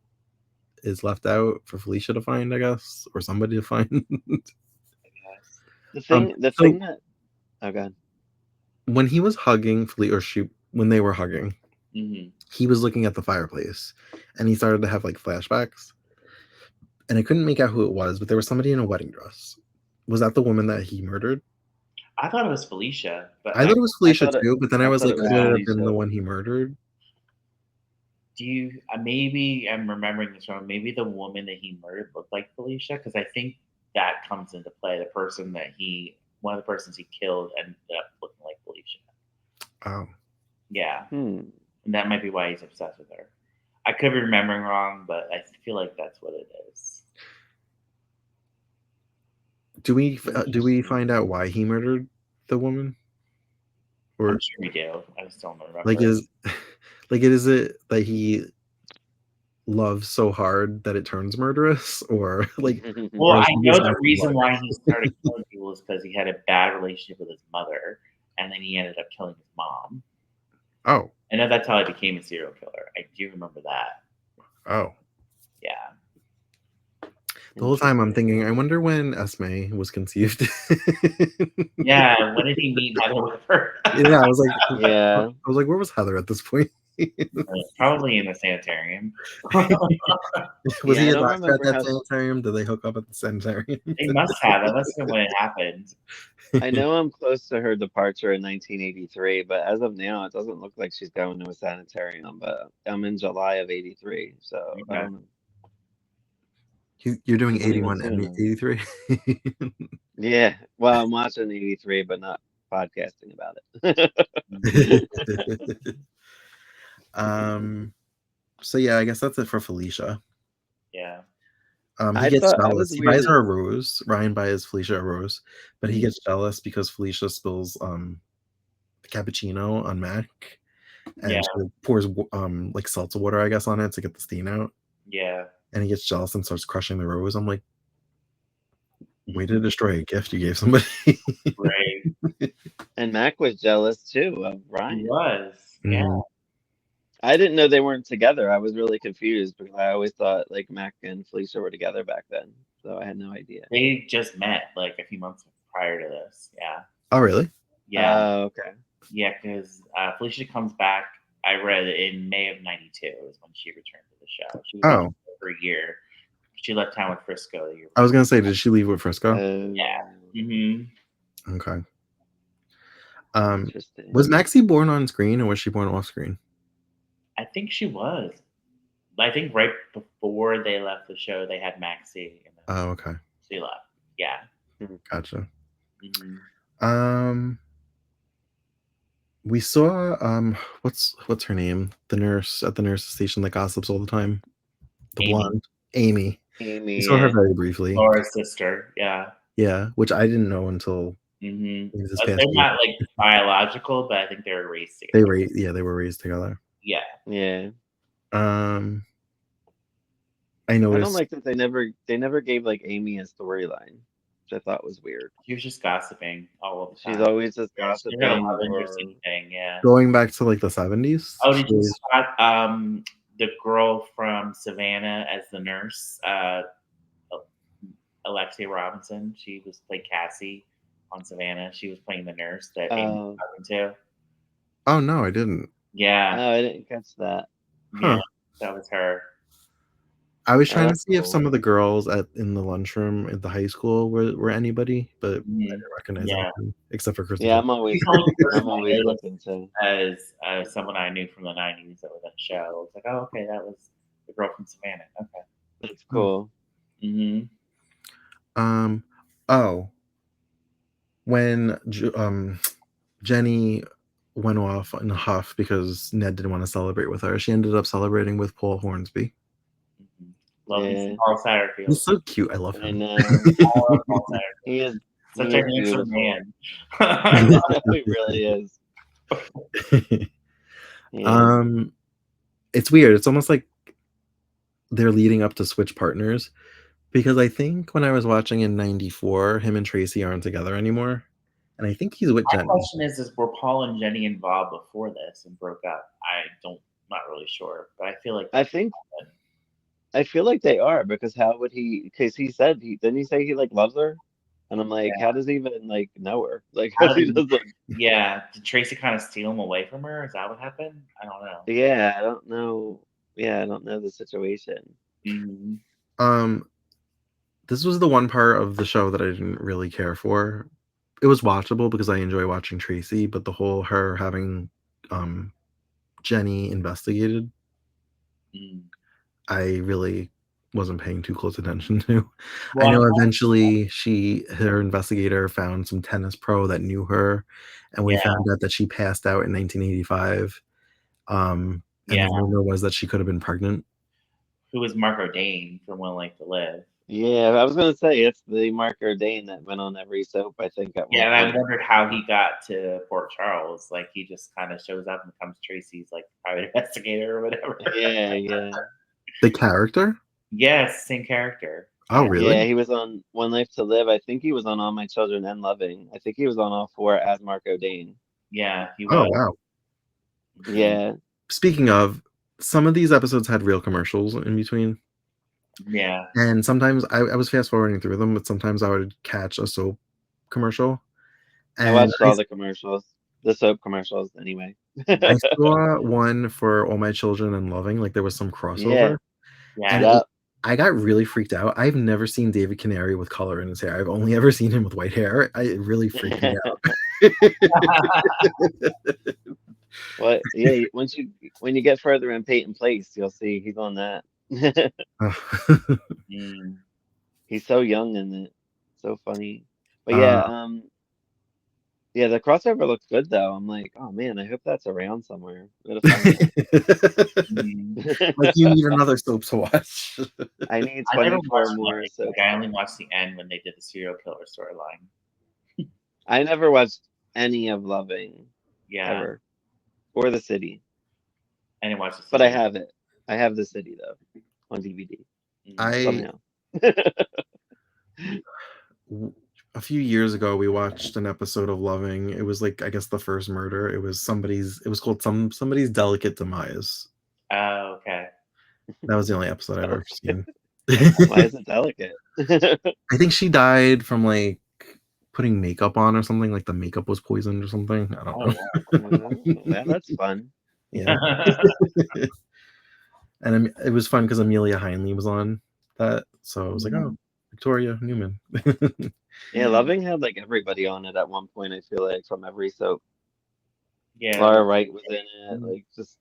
is left out for Felicia to find, I guess, or somebody to find. Yes. The So thing that oh god. when he was hugging when they were hugging, Mm-hmm. he was looking at the fireplace and he started to have like flashbacks. And I couldn't make out who it was, but there was somebody in a wedding dress. Was that the woman that he murdered? I thought it was Felicia, but I thought it was Felicia thought it too, but then I I was thought like, it was could it have been the Felicia. one he murdered? do you? Maybe I'm remembering this wrong. Maybe the woman that he murdered looked like Felicia, because I think that comes into play. One of the persons he killed ended up looking like Felicia. Oh. Yeah, Hmm. and that might be why he's obsessed with her. I could be remembering wrong, but I feel like that's what it is. Do we Interesting. find out why he murdered the woman? I'm Or sure we do. I just don't like remember. is it that he loves so hard that it turns murderous, or like, Well, or is I he know just the out for reason blood? why he started killing people is because he had a bad relationship with his mother, and then he ended up killing his mom. Oh, I know that's how he became a serial killer. I do remember that. oh. Yeah. The whole time I'm Interesting. thinking, I wonder when Esme was conceived. Yeah. When did he meet Heather Whipper? Yeah, I was Yeah. like, where was Heather at this point? Probably in the sanitarium. Was Yeah, he I a don't doctor at remember that how sanitarium? Did they hook up at the sanitarium? They must have. That must have been when it happened. I know I'm close to her departure in 1983, but as of now, it doesn't look like she's going to a sanitarium. But I'm in July of '83, so I Okay. don't know. You're doing Not even 81 soon and though. 83. Yeah, well, I'm watching '83, but not podcasting about it. um. So yeah, I guess that's it for Felicia. Yeah. He I gets thought I jealous. was He buys weirded. her a rose. Ryan buys Felicia a rose, but he Mhm. gets jealous because Felicia spills the cappuccino on Mac, Yeah. and she pours like salsa water, I guess, on it to get the stain out. Yeah. And he gets jealous and starts crushing the rose. I'm like, way to destroy a gift you gave somebody. Right. And Mac was jealous too of He Ryan. was. Yeah. Mhm. I didn't know they weren't together. I was really confused because I always thought like Mac and Felicia were together back then. So I had no idea. They just met like a few months prior to this. Yeah. Oh, really? Yeah. Okay. Yeah. Because Felicia comes back. I read it in May of '92 is when she returned to the show. She was on Oh, for a year. She left town with Frisco the year I was before. gonna say, did she leave with Frisco? Yeah. Mm-hmm. Okay. Um, was Interesting. Maxie born on screen or was she born off screen? I think she was. I think right before they left the show, they had Maxie, and then Oh, okay. she left. Yeah. Gotcha. Mm-hmm. We saw what's her name? The nurse at the nurse's station that gossips all the time. The Amy, blonde. Amy. We Amy, saw her yeah. very briefly. Laura's sister. Yeah. Yeah, which I didn't know until Mm-hmm. this past They're year. not like biological, but I think they were raised together. They were raised together. Yeah. Yeah. Um I I don't noticed like that they never gave like Amy a storyline, which I thought was weird. She was just gossiping all of the She's time. always just She had a gossiping love interest or in anything. Yeah. going back to like the 70s. Oh, did you spot the girl from Savannah as the nurse? Alexia Robinson. She was played Cassie on Savannah. She was playing the nurse that Amy was oh, talking to. Oh no, I didn't. Yeah, I didn't catch that. yeah, Huh. that was her. I was Oh, trying to that's see if some cool. of the girls in the lunchroom at the high school were anybody, but I Mhm. didn't recognize Yeah, anything except for Yeah, Christopher. she's the only I'm person I always noticed looking to. as someone I knew from the '90s that was on the show. I was like, oh, okay, that was the girl from Savannah. Okay. That's Hmm. cool. Mm-hmm. Oh, when Jenny went off in a huff because Ned didn't want to celebrate with her, she ended up celebrating with Paul Hornsby. Mm-hmm. Love me some Yeah, Paul Satterfield. He's so cute. I love I him. know. I love Paul Satterfield. He is. Such He a is handsome beautiful. man. He really is. He is. It's weird. It's almost like they're leading up to switch partners because I think when I was watching in '94, him and Tracy aren't together anymore. and I think he's with My Jenny. question is were Paul and Jenny involved before this and broke up? Not really sure, but I feel like I think I feel like they are, because how would he? Because he said didn't he say he like loves her, and I'm like, how does he even like know her? Like, How how did he doesn't? yeah, did Tracy kind of steal him away from her? Is that what happened? I don't know. Yeah, I don't know. Yeah, I don't know the situation. Mm-hmm. This was the one part of the show that I didn't really care for. It was watchable because I enjoy watching Tracy, but the whole her having Jenny investigated, I really wasn't paying too close attention to. Well, I know eventually her investigator found some tennis pro that knew her, and we found out that she passed out in 1985. And the rumor was that she could have been pregnant. Who was Mark O'Dane from One Life to Live? Yeah, I was gonna say it's the Mark Dane that went on every soap, I think, at one Yeah, and I point. wondered how he got to Port Charles. Like he just kind of shows up and becomes Tracy's like private investigator or whatever. Yeah. The character? Yes, same character. Oh, really? Yeah, he was on One Life to Live. I think he was on All My Children and Loving. I think he was on all four as Mark Dane. Yeah, he Oh, was. wow. Yeah. Speaking of, some of these episodes had real commercials in between. Yeah. And sometimes I was fast forwarding through them, but sometimes I would catch a soap commercial. I And watched all the commercials, the soap commercials anyway. I saw one for All My Children and Loving, like there was some crossover. Yeah. And I got really freaked out. I've never seen David Canary with color in his hair. I've only ever seen him with white hair. It really freaked me out. What? Yeah, when you get further in Peyton Place, you'll see he's on that. He's so young in it, so funny. But yeah, yeah, the crossover looks good though. I'm like, oh man, I hope that's around somewhere. I'm gonna find that. Like you need another soap to watch. I need I never 24 watched more Loving. soaps. I only watched the end when they did the serial killer storyline. I never watched any of Loving ever, or The City. I didn't watch The City. But I have it. I have The City though on DVD somehow. A few years ago, we watched an episode of Loving. It was like, I guess, the first murder. It was called somebody's Delicate Demise. Oh, okay. That was the only episode I've ever seen. Why is it delicate? I think she died from like putting makeup on or something. Like the makeup was poisoned or something. I don't know. Yeah, that's fun. Yeah. And it was fun because Amelia Heinle was on that, so I was like, oh, Victoria Newman. Yeah, Loving had like everybody on it at one point. I feel like from every soap. Yeah, Laura Wright was in it. Like just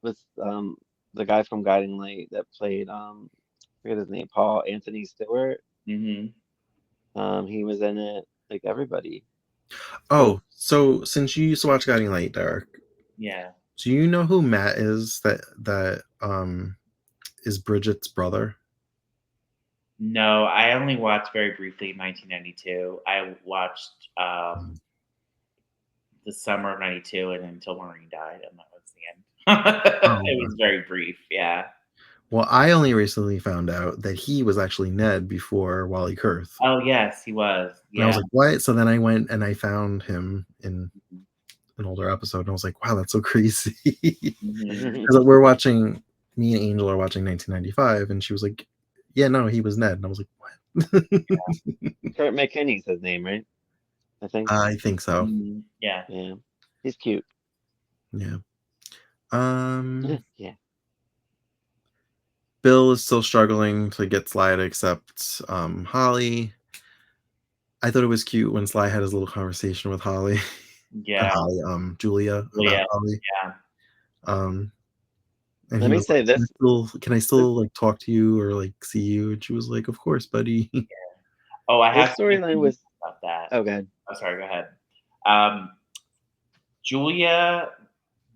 with the guy from Guiding Light that played I forget his name, Paul Anthony Stewart. He was in it. Like everybody. Oh, so since you used to watch Guiding Light, Derek. Yeah. Do you know who Matt is? That is Bridget's brother? No, I only watched very briefly in 1992. I watched the summer of 92 and until Maureen died, and that was the end. It was very brief, yeah. Well, I only recently found out that he was actually Ned before Wally Kurth. Oh, yes, he was. Yeah. And I was like, what? So then I went and I found him in an older episode, and I was like, wow, that's so crazy. Because me and Angel are watching 1995, and she was like, yeah, no, he was Ned. And I was like, what? Kurt McKinney's his name, right? I think so. Yeah. Yeah. He's cute. Yeah. Yeah. Bill is still struggling to get Sly to accept Holly. I thought it was cute when Sly had his little conversation with Holly. Yeah. Julia about Holly. Yeah. And let me say like, this. Can I still like talk to you or like see you? And she was like, of course, buddy. Yeah. Oh, I have storyline was about that. Oh, go ahead. Oh, sorry, go ahead.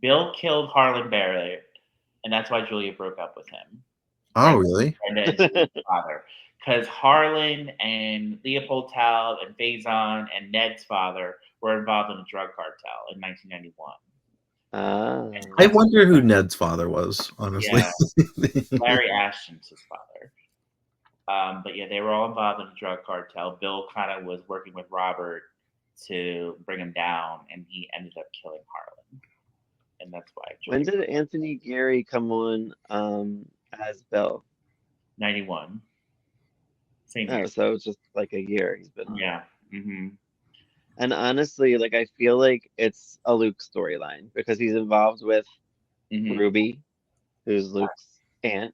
Bill killed Harlan Barrett, and that's why Julia broke up with him. Oh, really? Brenda father. Because Harlan and Leopold Tal and Faison and Ned's father were involved in a drug cartel in 1991. I wonder who Ned's father was, honestly. Yeah. Larry Ashton's his father. But yeah, they were all involved in a drug cartel. Bill kind of was working with Robert to bring him down, and he ended up killing Harlan, and that's why. When did Anthony Geary come on as Bill? 91. Same year. So it's just like a year he's been on. Yeah. Mm-hmm. And honestly, like I feel like it's a Luke storyline because he's involved with Ruby, who's Luke's aunt,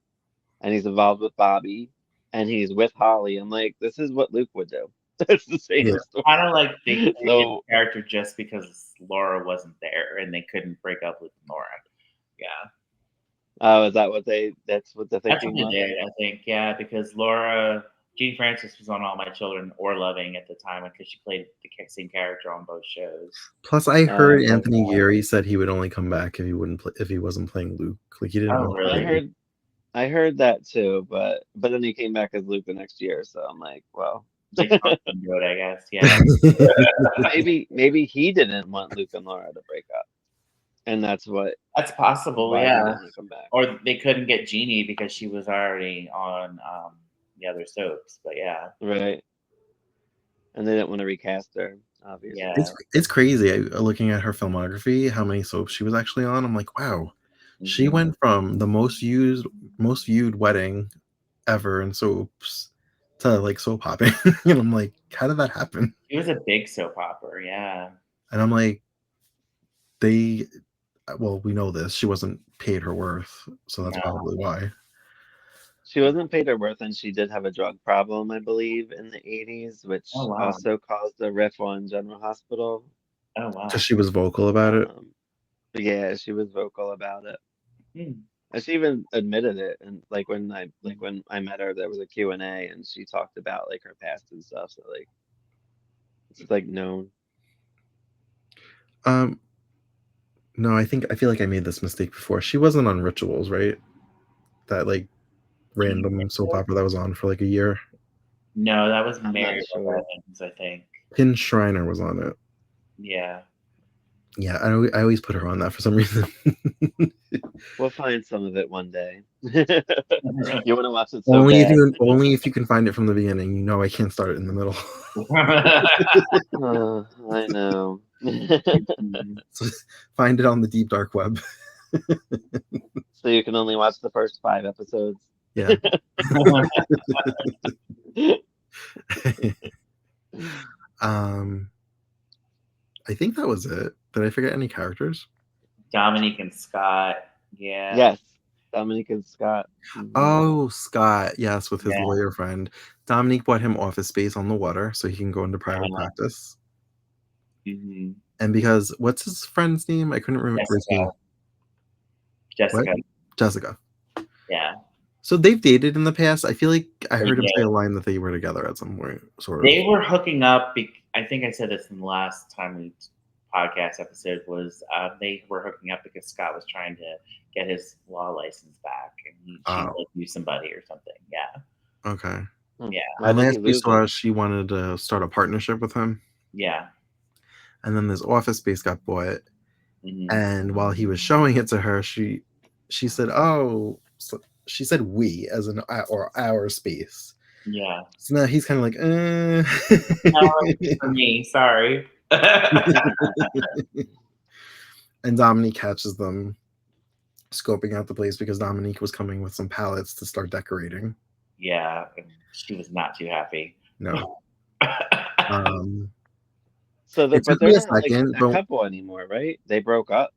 and he's involved with Bobby, and he's with Holly. I'm like, this is what Luke would do. It's the same story. Kind of like they created the character just because Laura wasn't there and they couldn't break up with Laura. Yeah. Oh, is that what that's what the thinking That's what they was? did, I think. Yeah, because Laura, Jean Francis was on All My Children or Loving at the time because she played the same character on both shows. Plus, I heard Anthony Geary said he would only come back if he wasn't playing Luke. Like he didn't. Oh, really? I heard that too, but then he came back as Luke the next year. So I'm like, well, they do it, I guess. Yeah. maybe he didn't want Luke and Laura to break up, and that's possible. Yeah. He didn't come back. Or they couldn't get Jeannie because she was already on the other soaps. But yeah. Right. And they didn't want to recast her, obviously. Yeah. It's crazy looking at her filmography, how many soaps she was actually on. I'm like, wow. She went from the most viewed wedding ever in soaps to like soap hopping. And I'm like, how did that happen? It was a big soap opera, yeah. And I'm like, we know this. She wasn't paid her worth, so that's probably why. She wasn't paid her worth, and she did have a drug problem, I believe, in the 80s, which also caused a riff on General Hospital. Oh, wow. So she was vocal about it? Yeah, she was vocal about it. And she even admitted it. And like when I met her, there was a Q&A, and she talked about like her past and stuff. So like, it's like known. No, I feel like I made this mistake before. She wasn't on Rituals, right? That like random soap opera that was on for like a year. No, that was Mary Evans, I think. Pin Shriner was on it. Yeah. Yeah, I always put her on that for some reason. We'll find some of it one day. You want to watch it only if you can find it from the beginning. You know I can't start it in the middle. I know. So find it on the deep dark web. So you can only watch the first 5 episodes. Yeah. I think that was it. Did I forget any characters? Dominique and Scott. Yeah. Yes. Dominique and Scott. Oh, Scott. Yes, with his lawyer friend. Dominique bought him office space on the water so he can go into private practice. And because, what's his friend's name? I couldn't remember his name. Jessica. Yeah. So they've dated in the past. I feel like I heard him say a line that they were together at some point. Sort of. They were hooking up. I think I said this in the last time we podcast episode was they were hooking up because Scott was trying to get his law license back, and she knew somebody or something. Yeah. Okay. Yeah. And last we saw, she wanted to start a partnership with him. Yeah. And then this office space got bought, and while he was showing it to her, she said, "Oh." So she said "we" as an or our space. Yeah. So now he's kind of like, No, for me, sorry. And Dominique catches them scoping out the place because Dominique was coming with some pallets to start decorating. Yeah, she was not too happy. No. So they're not like a couple anymore, right? They broke up.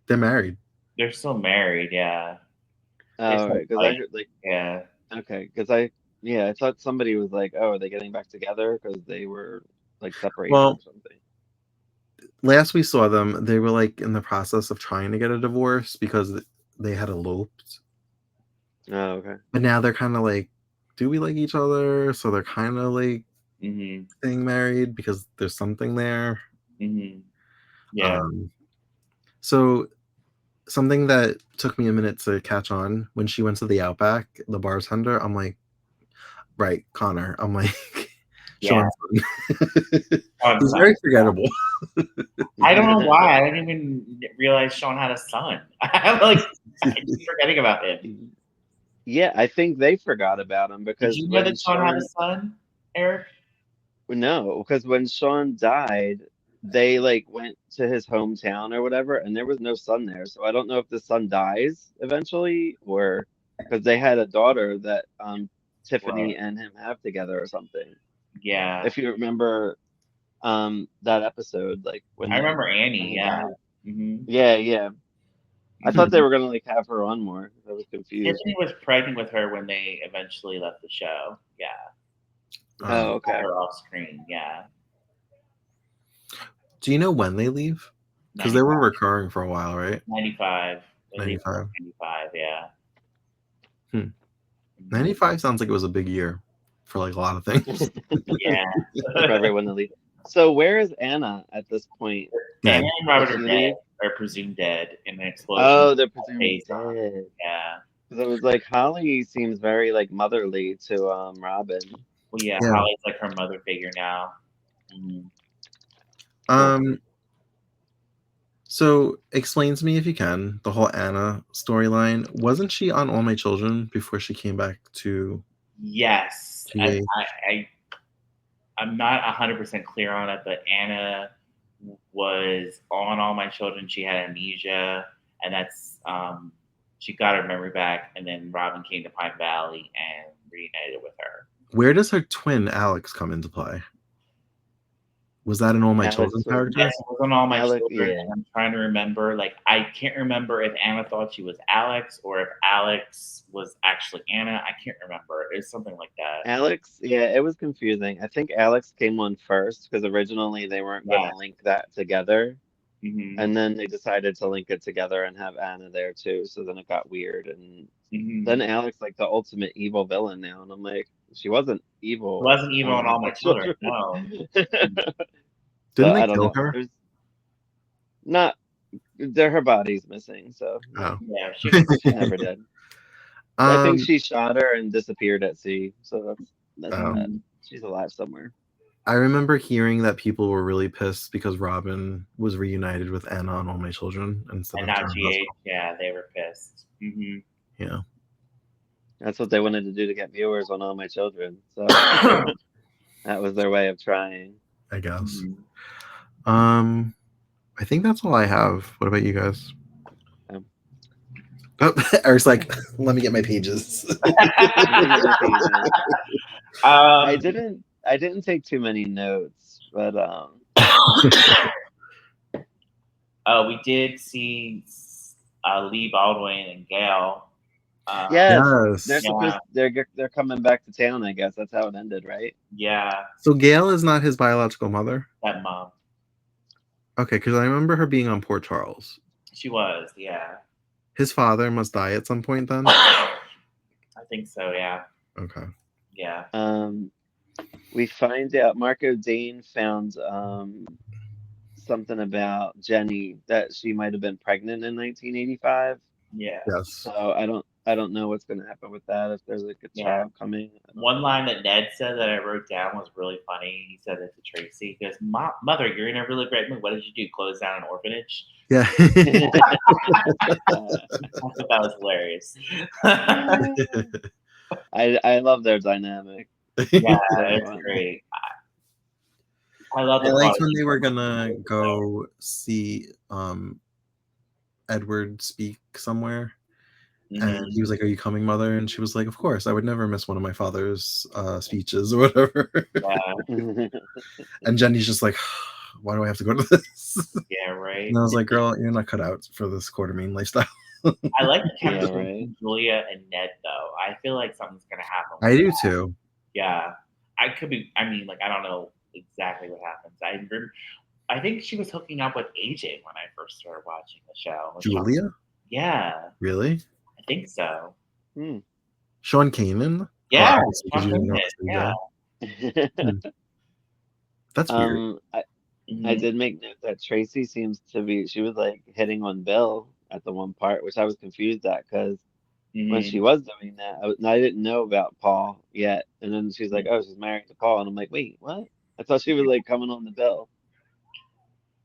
They're married. They're still married, yeah. Oh, because I heard like yeah. Okay, because I thought somebody was like, oh, are they getting back together because they were like separated or something. Last we saw them, they were like in the process of trying to get a divorce because they had eloped. Oh, okay. But now they're kind of like, do we like each other? So they're kind of like staying married because there's something there. Yeah. So something that took me a minute to catch on when she went to the Outback, the bartender, I'm like, right, Connor. I'm like, Sean's son. He's very forgettable. I don't know why. I didn't even realize Sean had a son. I keep forgetting about him. Yeah, I think they forgot about him because did you know that Sean had a son, Eric? No, because when Sean died, they like went to his hometown or whatever, and there was no son there. So I don't know if the son dies eventually, or because they had a daughter that Right. Tiffany and him have together or something. Yeah. If you remember that episode, like I remember when Annie. he Yeah. died. Hmm. Yeah, yeah. I thought they were gonna like have her on more. I was confused. Tiffany was pregnant with her when they eventually left the show. Yeah. Oh, Got okay. her off screen. Yeah. Do you know when they leave? Because they 95. were recurring for a while, right? 95. They leave 95. 95. Yeah. 95 sounds like it was a big year for like a lot of things. For Yeah. everyone to leave. So where is Anna at this point? Anna Dead. and Did Robert are she dead, leave? or presumed dead in an explosion Oh, they're at presumably Faison. dead. Yeah. Because it was like Holly seems very like motherly to Robin. Well, yeah, Yeah. Holly's like her mother figure now. Mhm. So explain to me if you can the whole Anna storyline. Wasn't she on All My Children before she came back to Yes, GA? I'm not 100% clear on it, but Anna was on All My Children. She had amnesia, and that's she got her memory back, and then Robin came to Pine Valley and reunited with her. Where does her twin Alex come into play? Was that an All My Children Alex was character? Yes, it was on All My Alex, Children, yeah. and I'm trying to remember. Like, I can't remember if Anna thought she was Alex or if Alex was actually Anna. I can't remember. It's something like that. Alex, yeah, it was confusing. I think Alex came on first because originally they weren't Yeah. gonna link that together. Hmm. And then they decided to link it together and have Anna there too. So then it got weird. And Hmm. then Alex like the ultimate evil villain now. And I'm like, she wasn't It evil wasn't even on All My my Children. children. No. So Didn't they I don't kill know. her? There's not there her body's missing, so no. Oh. Yeah, She's never dead. I think Um, she shot her and disappeared at sea. So that's oh. that. She's alive somewhere. I remember hearing that people were really pissed because Robin was reunited with Anna on All My Children instead and of now Turner GH. Hospital. Yeah, they were pissed. Hmm. Yeah. That's what they wanted to do to get viewers on All My Children. So that was their way of trying. I guess. Mhm. I think that's all I have. What about you guys? Um, Oh, Eric's like, let me get my pages. Let me get my pages. I Um, didn't take too many notes, but we did see Lee Baldwin and Gail. yes, they're Yes. supposed they're coming back to town, I guess. That's how it ended, right? Yeah, So Gail is not his biological mother? that mom. Okay, because I remember her being on Port Charles. She was, yeah. His father must die at some point then? I think so, yeah. Okay. Yeah. We find out Marco Dane found something about Jenny that she might have been pregnant in 1985. Yeah. Yes. So I don't know what's going to happen with that if there's like a Yeah. child coming. I don't One know. line that Ned said that I wrote down was really funny. He said it to Tracy. He goes, Mother, you're in a really great mood. What did you do? Close down an orphanage? Yeah. I thought that was hilarious. I love their dynamic. Yeah, So it's fun. great. I love I the liked part when they were gonna go see Edward speak somewhere. And he was like, "Are you coming, mother?" And she was like, "Of course. I would never miss one of my father's speeches or whatever." Yeah, And Jenny's just like, "Why do I have to go to this?" yeah, right. And I was like, "Girl, you're not cut out for this Quartermain lifestyle." I like the Yeah, chemistry right. between Julia and Ned, though. I feel like something's gonna happen. I do too. Yeah, I could be. I mean, like, I don't know exactly what happens. I think she was hooking up with AJ when I first started watching the show. Julia? Yeah, Really? I think so. Hmm. Sean Kanan? Yeah, Oh, because you didn't know it was AJ. That's weird. I did make note that Tracy seems to be, she was like hitting on Bill at the one part, which I was confused at because when she was doing that, I didn't know about Paul yet. And then she's like, oh, she's married to Paul. And I'm like, wait, what? I thought she was like coming on the Bill.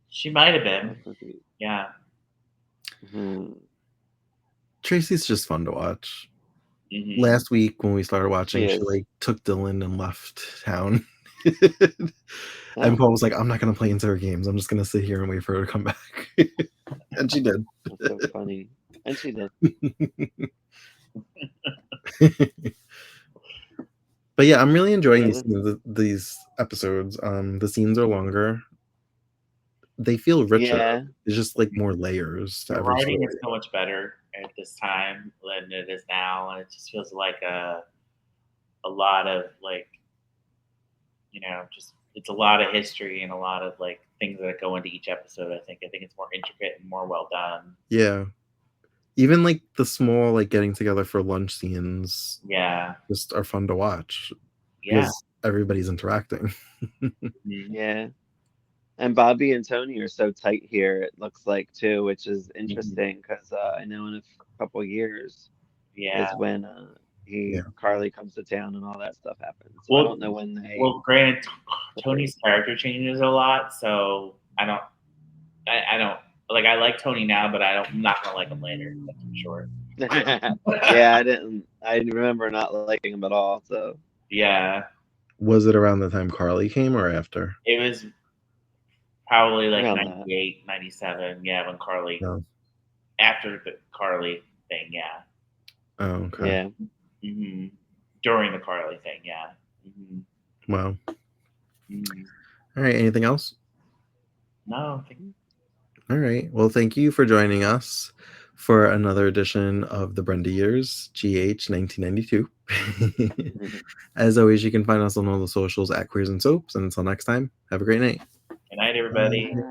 She might have I been. was confused. Yeah. Tracy's just fun to watch. Mhm. Last week when we started watching, She she is. like took Dylan and left town. And Paul was like, I'm not going to play into her games. I'm just going to sit here and wait for her to come back. And she did. That's so funny. And she did. But yeah, I'm really enjoying these episodes. The scenes are longer. They feel richer. Yeah. There's just like more layers to The every writing story. is so much better at this time than it is now, and it just feels like a lot of like, just it's a lot of history and a lot of like things that go into each episode. I think it's more intricate and more well done. Yeah. Even like the small like getting together for lunch scenes just are fun to watch. Yeah. Because everybody's interacting. Yeah. And Bobby and Tony are so tight here, it looks like, too, which is interesting because I know in a couple years is when Carly comes to town and all that stuff happens. So I don't know when they. Well, granted, Tony's character changes a lot, so I don't like. I like Tony now, but I'm not gonna like him later. That's for sure. Yeah, I remember not liking him at all. So yeah. Was it around the time Carly came or after? It was probably like Around 98, 97. Yeah, when Carly. No. After the Carly thing, yeah. Oh, okay. Yeah. Mm-hmm. During the Carly thing, yeah. Mm-hmm. Wow. Mm-hmm. All right. Anything else? No. All right. Well, thank you for joining us for another edition of the Brenda Years, GH 1992. As always, you can find us on all the socials at Queers and Soaps. And until next time, have a great night. Good night, everybody. Bye.